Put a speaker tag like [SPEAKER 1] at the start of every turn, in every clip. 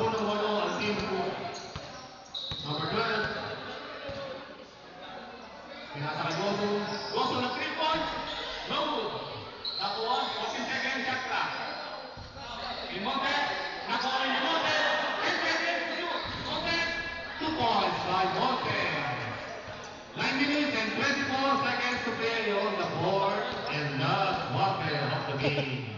[SPEAKER 1] punong walo ang team ko. Number 12. Pinasa kay Goso. Goso na 3 points. No good. Nakuha. 14 seconds shot clock. Ilmonte. Nakuha rin Ilmonte. 10 seconds to shoot. Monte. 2 points by Monte. 9 minutes and 24 seconds to play on the board and last quarter of the game.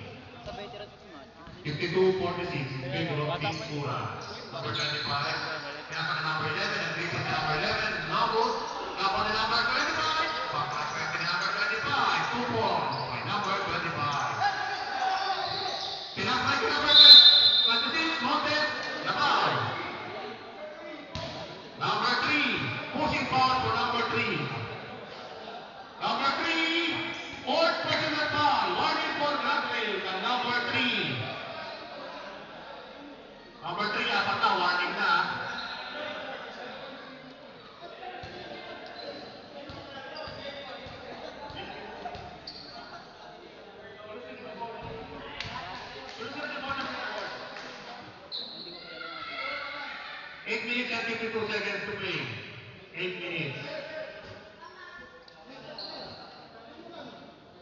[SPEAKER 1] 52-46 in favor of Team Pura. Number 25, pinasa ka number 11, and reset number 11, Nabut. Kapon ni number 25, papaspect ni number 25, 2 points by number 25. Pinasa ka number 26, Montes, Labay. Number 3, pushing foul for number 3. Number 3, fourth personal foul, warning for Granville, and number 3. Number 3, apat na, warning na. Eight minutes and 52 seconds to play. 8 minutes.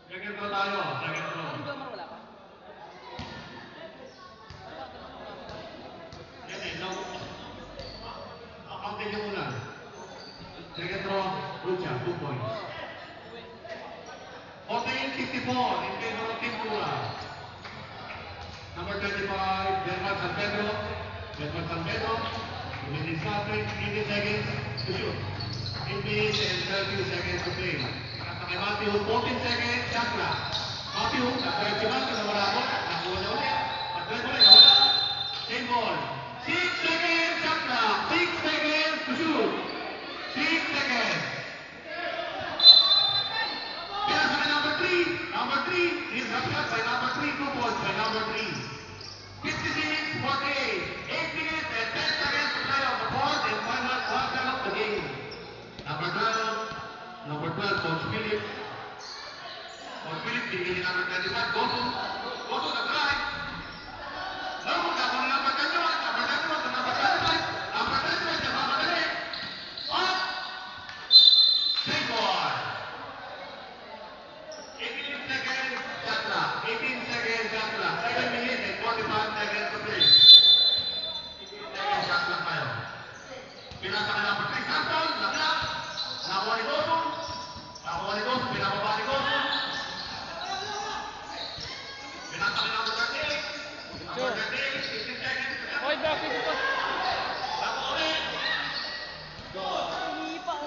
[SPEAKER 1] Second throw tayo, second throw. Counting yung una. Second throw, Lucha, 2 points. 14-54 in favor of Team Pura. Number 25, Dermal San Pedro. Dermal San Pedro. Within 18 seconds to shoot. 8 minutes and 30 seconds to play. Nasa kay Matthew, 14 seconds, shot clock. Matthew, nag-drive si Matthew, nawala mo. Nakuha niya ulit. Nag-drive ulit, nawala. Same ball. 6 seconds, shot clock. 6 seconds to shoot. 6 seconds. Pinasa kay number 3. Number 3 is up shot by number 3. 2 points by number 3. 56-48. 8 minutes and 10 seconds to play on the board and final quarter of the game. Number 12, Coach Philip. Coach Philip, binigyan number 25, Goso. Goso nag-drive. Number 21, number 21, number 25. Number 25, nabamadali. Up. Save ball. 18 seconds, shot clock. 18 seconds, shot clock. 7 minutes and 45 seconds to play. 18 seconds, shot clock tayo. Pinasa ka number 3, Santon, nagla. Nakuha ni Goso. Nakuha ni Goso, pinababa ni Goso. Pinasa ka number 38. Number 38, 15 seconds.
[SPEAKER 2] Oy, bakit ito?
[SPEAKER 1] Nakuha ulit.
[SPEAKER 2] Hindi pa.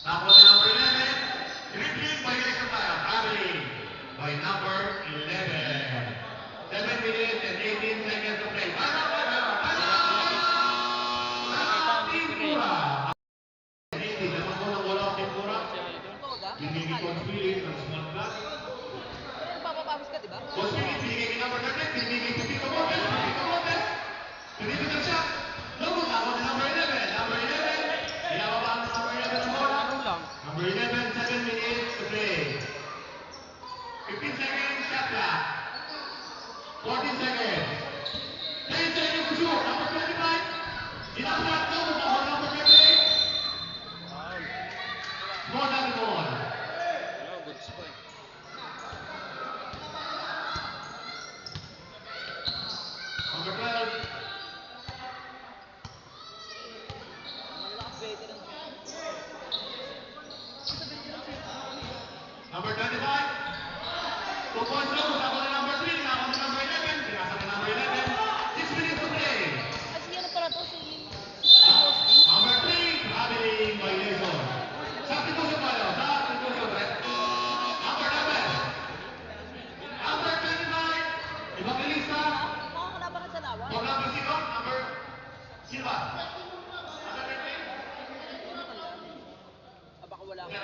[SPEAKER 1] Nakuha ni number 11. Dribbling by Erickson tayo. Traveling by number 11. 7 minutes and 18 seconds to play. Para! Team Pura! Hindi naman mo nang wala ang Team Pura. Binigay ko ang Philip ng small block.
[SPEAKER 2] Papapawis ka, di ba?
[SPEAKER 1] Coach Philip, binigay ni number 13. Binigay ko Tito Montes. Tito Montes. Pinito ng shot. Lugod ako ni number 11. Number 11. Pinababa ang number 11 ng bola. Number 11, 7 minutes to play. 15 seconds, shot clock. 14 seconds. 10 seconds to shoot. Number 25. Inaplat na mo ako number 28. Small down the ball. Number 12. Number 25. 2 points low. Ako na number 3. Ako na number 11. Pinasa na number 11. 6 minutes to play.
[SPEAKER 2] Kasi ano pala to si...
[SPEAKER 1] Number 3. Traveling by Leson. Substitution tayo. Substitution. Number 11. Number 25. Evangelista.
[SPEAKER 2] Makakalaban ka sa lawa.
[SPEAKER 1] For number 0. Number Silva. Number 15.
[SPEAKER 2] Baka wala ka.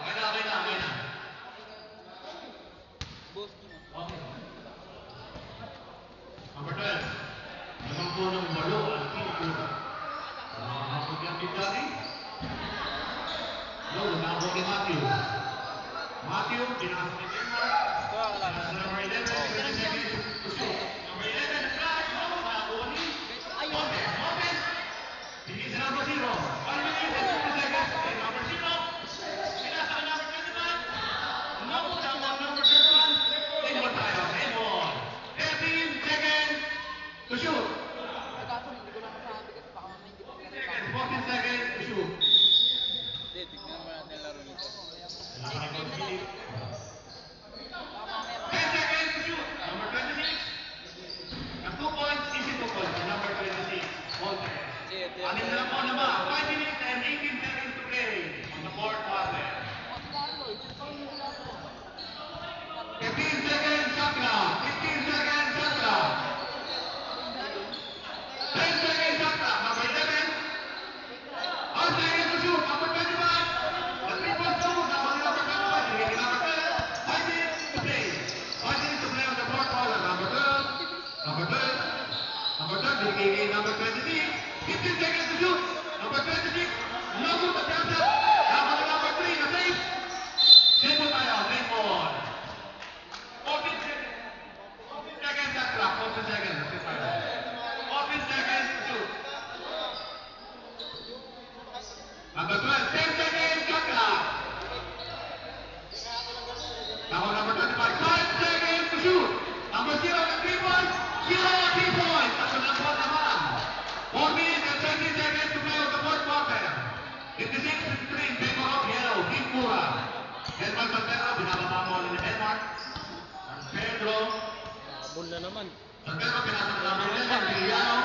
[SPEAKER 1] Okay na.
[SPEAKER 2] Boss mo.
[SPEAKER 1] Okay. Number 12. Limang punong walo ang Team Pura. Nakakapag yan din dati. No, nakakapag ni Matthew. Matthew, pinasa ni Denmark. Pinasa number 11, 20 seconds to shoot. Number 11, try. Nakakuha draw.
[SPEAKER 3] Ball na naman.
[SPEAKER 1] Sa pero pinasa na number 11, Miliano.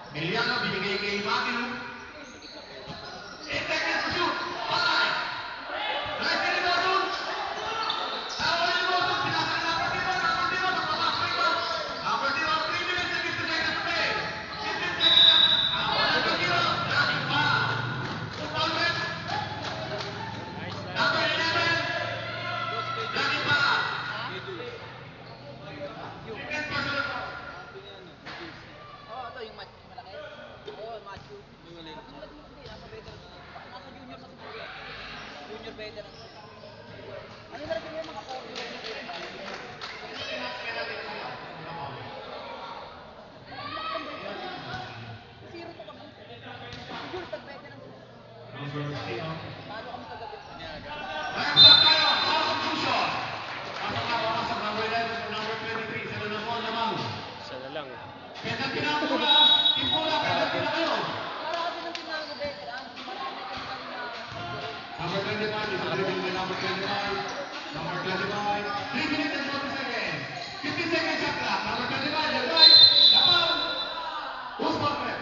[SPEAKER 1] Miliano binigay kay Matthew. 8 seconds to shoot. Patay. Right in the bottom. Awal yung bottom. Pinasa na number 0. Nagpapas pa ito. Number 0, 3 minutes and 50 seconds to play. 15 seconds. Awal number 0. Running foul. Foul back.
[SPEAKER 3] Nice, nice.
[SPEAKER 1] Number 11. Running foul. Second personal foul.
[SPEAKER 2] Oo, ito yung malaki. Oo, Matthew. Hindi, nasa veteran. Nasa junior na siguro. Junior veteran. Ano na rin yung mga core yun? Zero to kami. Siguro tag-veteran sila.
[SPEAKER 1] Number 3.
[SPEAKER 2] Paano kami tag-veteran?
[SPEAKER 1] Time clock tayo. Substitution. Pasok na pumasok number 11 to number 23. Sila na po lamang.
[SPEAKER 3] Isa na lang.
[SPEAKER 1] Penalty na pula. Impula. Penalty na kayo.
[SPEAKER 2] Para kasi ng tinawag na veteran, marami kami kami na
[SPEAKER 1] Number 25 is dribbling by number 25. Number 25. 3 minutes and 40 seconds. 50 seconds shot clock. Number 25. You're right. Dapat. Who's perfect?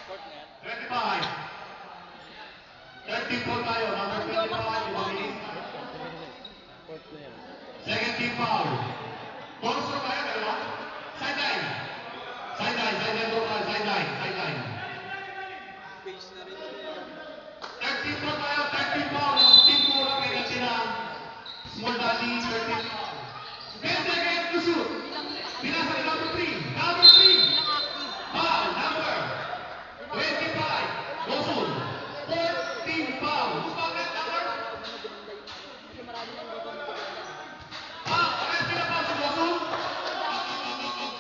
[SPEAKER 2] court na yan.
[SPEAKER 1] 25. 13 po tayo. Number 25. Ibabilis.
[SPEAKER 3] Court na yan.
[SPEAKER 1] Second team foul. Bonus throw tayo, dalawa. Sideline. Sideline, sideline throw tayo, sideline, sideline.
[SPEAKER 2] Base na rin.
[SPEAKER 1] 13 throw tayo, 13 foul. Ang team Kura, penalty na. Small Valley, 13 foul. 10 seconds to shoot. Pinasa ni number 3. Number 3.
[SPEAKER 2] Bilang active.
[SPEAKER 1] Foul, number 25. Bosun. 14 foul. Who's back number?
[SPEAKER 2] Kasi marami lang dito na
[SPEAKER 1] Arrest nila foul si Bosun.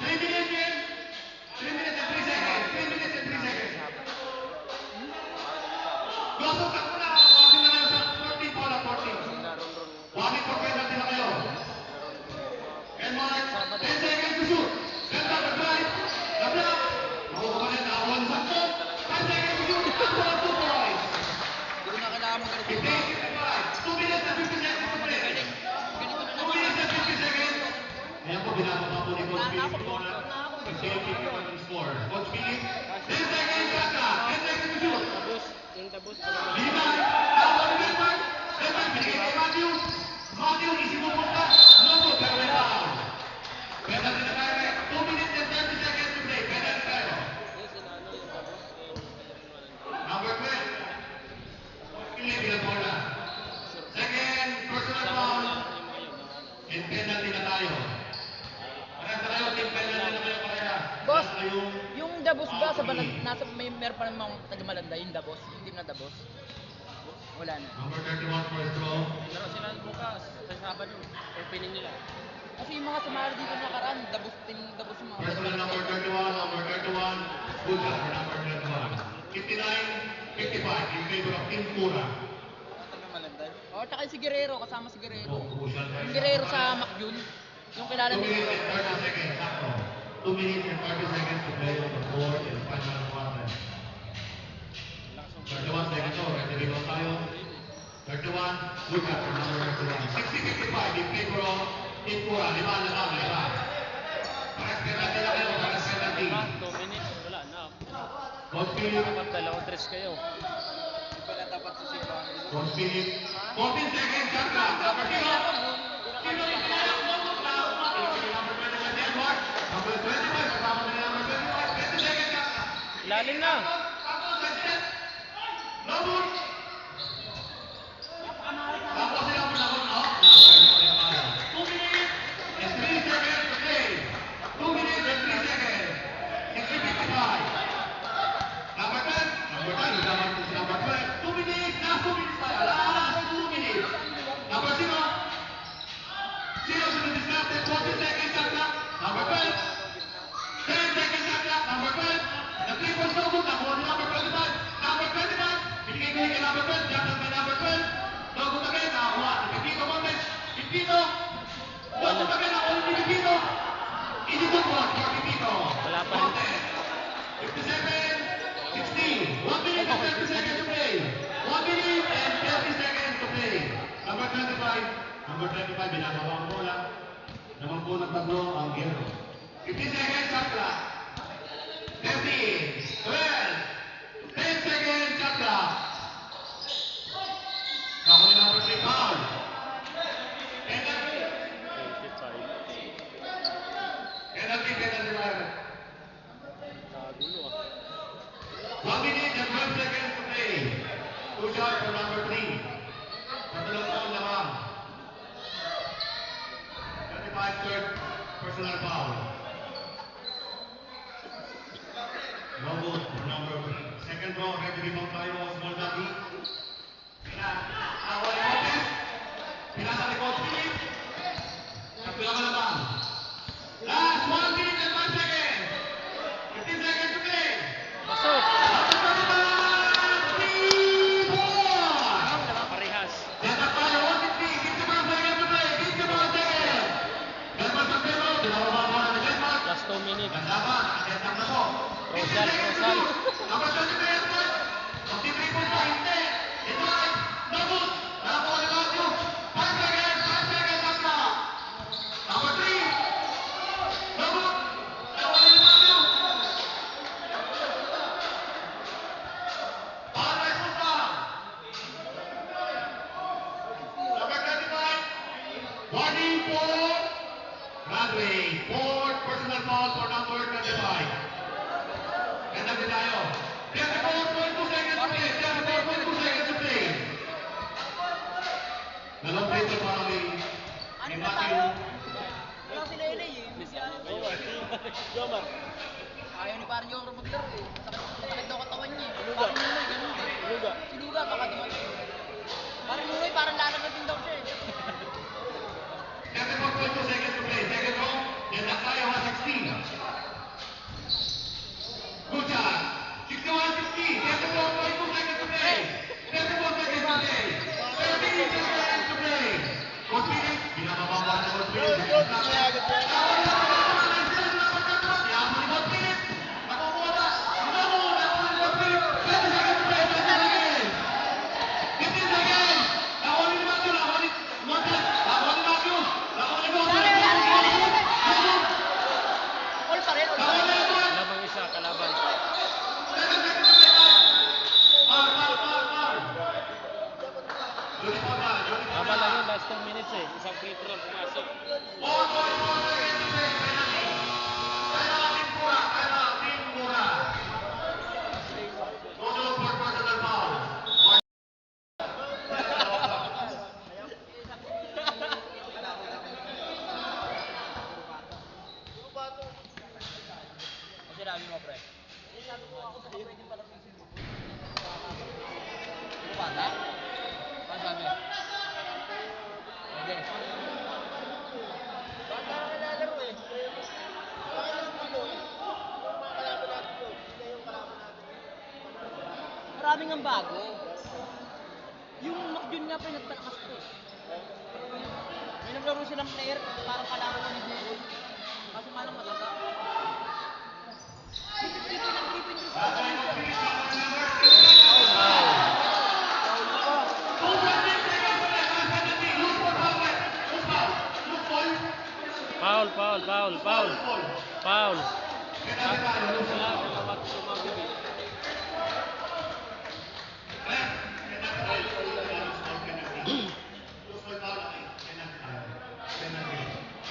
[SPEAKER 1] 3 minutes in. 3 minutes and 3 seconds. 3 minutes and 3 seconds. Bosun, takbo na. Walking na kayo sa 14 foul at 14. Walking for penalty na kayo. And Mark, 10 seconds to shoot. Ganda, nag-drive. Nag-block. Makukuha na yung one sa 5 seconds to shoot. Number 2 points.
[SPEAKER 2] Hindi ko na kailangan mo ganito.
[SPEAKER 1] 15, 2 minutes and 50 seconds to play.
[SPEAKER 2] Ganito na
[SPEAKER 1] 2 minutes and 50 seconds. Ayan po, binababa po ni Coach Philip Corona. Safety penalty score. Coach Philip, 10 seconds shot clock. 10 seconds to shoot.
[SPEAKER 3] Tabos. Yung tabos.
[SPEAKER 1] Lima. Number Denmark. Denmark, binigay kay Matthew. Matthew, isipupot ka. No good, pero may foul. Penalty na tayo. 2 minutes and 30 seconds to play. Penalty tayo. Number 12. Philip Ilabola. Second personal foul. And penalty na tayo. Parehas na kayo, team penalty na kayo pareha.
[SPEAKER 2] Boss,
[SPEAKER 1] Nasa kayong
[SPEAKER 2] yung Dabos ba sa
[SPEAKER 1] foul
[SPEAKER 2] balag,
[SPEAKER 1] free.
[SPEAKER 2] nasa meron pa namang taga-Malanda, yung Dabos, yung team na Dabos. Wala na.
[SPEAKER 1] Number 31 first throw.
[SPEAKER 3] Laro sila bukas. Sa Sabado. Opening nila.
[SPEAKER 2] Kasi yung mga sumali dito nakaraan, Dabos, team Dabos yung mga
[SPEAKER 1] Personal number 31, number 31. Good job for number 31. 59, 55 in favor of Team Kura.
[SPEAKER 2] Oh, tsaka yung si Guerrero, kasama si Guerrero.
[SPEAKER 1] Oh, crucial tayo.
[SPEAKER 2] Yung Guerrero sa McJun, yung kilala
[SPEAKER 1] 2
[SPEAKER 2] niyo.
[SPEAKER 1] minutes and 30 seconds. Sakto. 2 minutes and 30 seconds to play on the fourth and final quarter. 31 seconds. Oh, ready to go tayo. 31. Good job for number 31. 60-55 in favor of Team Kura. 5 na lang. 5. Pares penalty na kayo. Pares penalty.
[SPEAKER 3] 2 minutes. Wala na.
[SPEAKER 1] Coach Philip.
[SPEAKER 3] Dapat dalawang tres kayo.
[SPEAKER 1] Coach Philip. 14 seconds. Shot clock. Number 0. Sino yung pinalak mo? Number 25 Denmark. Number 25. Kasama na number 25. 20 seconds. Shot clock.
[SPEAKER 3] Lalim na.
[SPEAKER 1] Tapos, set. No good. Tapos sila po naman, no? 2 minutes and 3 seconds to play. 2 minutes and 3 seconds. 60-55. Number 10. Number 10. Yung naman po si number 12. 2 minutes. Last 2 minutes tayo. Last 2 minutes. Number 0. 0 to the disconnected. 40 seconds shot clock. Number 12. 10 seconds shot clock. Number 12. The 3 points no good. Nakuha ni number 25. Number 25. Binigay kay number 12. Jackson by number 12. No good again. Nakakuha. Si Pipito Montes. Pipito. No good again. Nakuha ni Pipito. Easy good one for Pipito.
[SPEAKER 3] Wala pa rin.
[SPEAKER 1] Montes. 57. 16. 1 minute and 30 seconds to play. 1 minute and 30 seconds to play. Number 25. Number 25, binababa ang bola. Naman po nagtaglo ang hero. 15 seconds, shot clock. 13, 12, 10 seconds, shot clock. Nakuli number 3, foul. Penalty.
[SPEAKER 3] 25.
[SPEAKER 1] Penalty, driver.
[SPEAKER 3] Nakagulo ah.
[SPEAKER 1] 1 minute and 12 seconds to play. 2 shots for number 3. Tatlong foul lamang. 35 third personal foul. No good for number 3. Second row, ready to be bumped tayo, small daddy. Awal Lopez. Pinasa likod, Philip. Tatlo naman lamang. Last 1 minute and 1 second. 15 seconds to play.
[SPEAKER 3] Pasok!
[SPEAKER 1] Three, four.
[SPEAKER 3] Parehas.
[SPEAKER 1] Dapat tayo, 1-3, 55 seconds to play, 55 seconds. Dapat sa pero, dalawa mo na Denmark.
[SPEAKER 3] Last 2 minutes.
[SPEAKER 1] Laban, atentak na po.
[SPEAKER 3] Rosal, Rosal.
[SPEAKER 1] Number 23, Edward. 53 po pa, hindi. Edward, no good. Nakakuha ni Matthew. 5 seconds, 5 seconds up na. Number 3. No good. Nakakuha ni Matthew. Alright, full down. Number 25. Warning for Bradley. Fourth personal foul for number 25. Penalty tayo. 34.2 seconds to play. 34.2 seconds to play. Dalawang play to para kay
[SPEAKER 2] Ano na
[SPEAKER 1] Matthew.
[SPEAKER 2] tayo? Wala sila LA eh.
[SPEAKER 3] Jomar.
[SPEAKER 2] Ayaw ni parang yung maglaro eh. Sakit daw katawan niya eh. Parang Nunoy, ganun eh.
[SPEAKER 3] Luga.
[SPEAKER 2] Si Luga baka dumating. Parang Nunoy, parang lalagatin daw siya eh.
[SPEAKER 1] 34.2 seconds to play. Second row. Dendak tayo 116. Good shot. 61-60. 34.2 seconds to play. 34 seconds to play. 13 seconds to play. Coach Philip, binababa ba na Coach Philip?
[SPEAKER 2] All pa rin, all pa rin.
[SPEAKER 3] Labang isa, kalaban. Tama lang yun, last 2 minutes eh. Isang free throw, pumasok.
[SPEAKER 2] Ang sinabi mo, pre? Sabi ko ako sa pwede pala sa isip mo. Ano bata? Ano sabi? Pwede. Bata ka nalaro eh. Bakit ang gulo eh? Yung mga kalaban natin yun. Hindi yung kalaban natin. Maraming ang bago. Yung Macjun nga pa yung nagpalakas ko. May naglaro silang player, parang kalaban ni Google. Kaso nga lang matanda. Dito ng keeping risk pa kami siya.
[SPEAKER 3] Foul, foul, foul, foul. Foul. Wala, sumagod.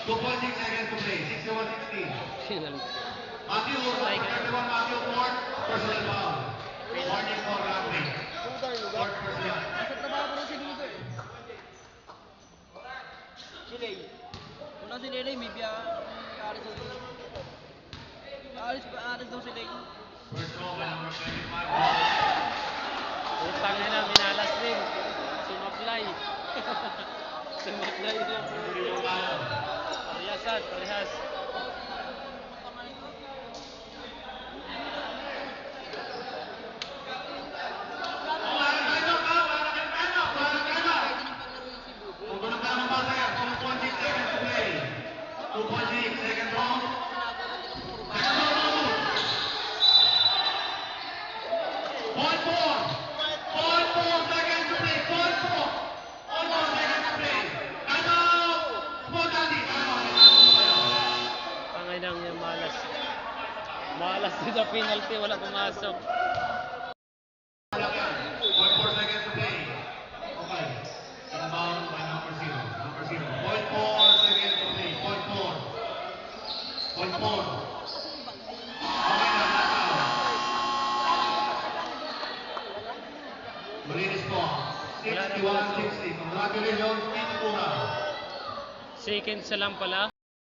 [SPEAKER 1] Two point 6 seconds to play. 61-16.
[SPEAKER 3] Sinal.
[SPEAKER 1] Matthew, everyone, Matthew Ford, personal foul. Warning for Ramsey. Ford, personal.
[SPEAKER 2] Nasa trabaho ko na si Liga eh. Si Lay. Wala si Lay, may biya. Alis daw si Alis daw si Lay.
[SPEAKER 1] First row by number 25.
[SPEAKER 3] Utang na, minalas din. Sumablay. Sumablay lang. Parihasan, parihas.
[SPEAKER 1] Kung ganun ka naman basa yan, 2.6 seconds to play. 2.6 second round. Second round. Point 4. Point 4 seconds to play. Point 4. Point 4 seconds to play. Time
[SPEAKER 3] Malas din sa penalty, wala pumasok.
[SPEAKER 1] Lang yan. 0.4 seconds to play. Okay. Inbound by number 0. Number 0. 0.4 seconds to play. 0.4. 0.4. Okay na, nakaw. Malinis po. 61-60. Congratulations, Team Pura.
[SPEAKER 3] Seconds na lang pala.